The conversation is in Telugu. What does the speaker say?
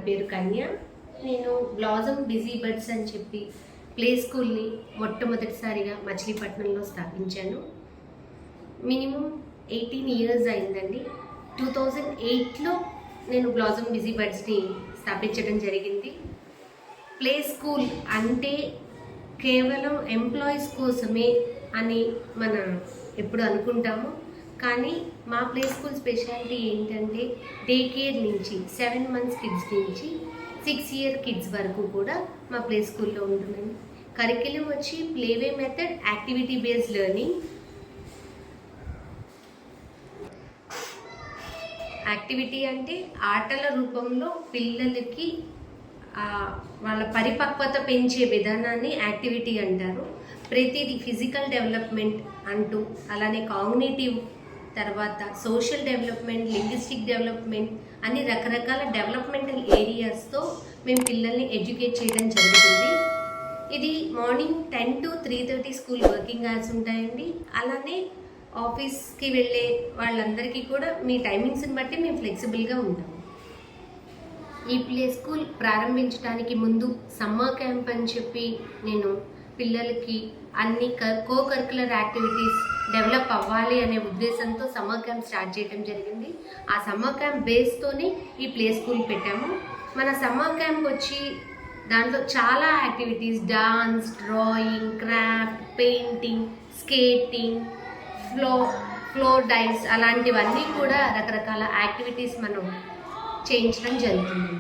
పేరు కన్య. నేను బ్లాజమ్ బిజీ బర్డ్స్ అని చెప్పి ప్లే స్కూల్ని మొట్టమొదటిసారిగా మచిలీపట్నంలో స్థాపించాను. మినిమం 18 ఇయర్స్ అయిందండి. 2008లో నేను బ్లాజమ్ బిజీ బర్డ్స్ని స్థాపించడం జరిగింది. ప్లే స్కూల్ అంటే కేవలం ఎంప్లాయీస్ కోసమే అని మనం ఎప్పుడు అనుకుంటాము. కానీ మా ప్లే స్కూల్ స్పెషాలిటీ ఏంటంటే డే కేర్ నుంచి 7 months కిడ్స్ నుంచి 6 year కిడ్స్ వరకు కూడా మా ప్లే స్కూల్లో ఉంటుందండి. కరిక్యులం వచ్చి playway method, activity based learning. Activity అంటే ఆటల రూపంలో పిల్లలకి వాళ్ళ పరిపక్వత పెంచే విధానాన్ని యాక్టివిటీ అంటారు. ప్రతిదీ ఫిజికల్ డెవలప్మెంట్ అంటూ, అలానే కాగ్నిటివ్, తర్వాత సోషల్ డెవలప్మెంట్, లింగ్విస్టిక్ డెవలప్మెంట్ అని రకరకాల డెవలప్మెంటల్ ఏరియాస్తో మేము పిల్లల్ని ఎడ్యుకేట్ చేయడం జరుగుతుంది. ఇది morning 10 to 3:30 school working hours ఉంటాయండి. అలానే ఆఫీస్కి వెళ్ళే వాళ్ళందరికీ కూడా మీ టైమింగ్స్ని బట్టి మేము ఫ్లెక్సిబుల్గా ఉంటాము. ఈ ప్లే స్కూల్ ప్రారంభించడానికి ముందు సమ్మర్ క్యాంప్ అని చెప్పి నేను పిల్లలకి అన్ని కో కరిక్యులర్ యాక్టివిటీస్ డెవలప్ అవ్వాలి అనే ఉద్దేశంతో సమ్మర్ క్యాంప్ స్టార్ట్ చేయడం జరిగింది. ఆ సమ్మర్ క్యాంప్ బేస్తోనే ఈ ప్లే స్కూల్ పెట్టాము. మన సమ్మర్ క్యాంప్ వచ్చి దాంట్లో చాలా activities, dance, drawing, craft, painting, skating, floor dives అలాంటివన్నీ కూడా రకరకాల యాక్టివిటీస్ మనం చేయించడం జరుగుతుంది.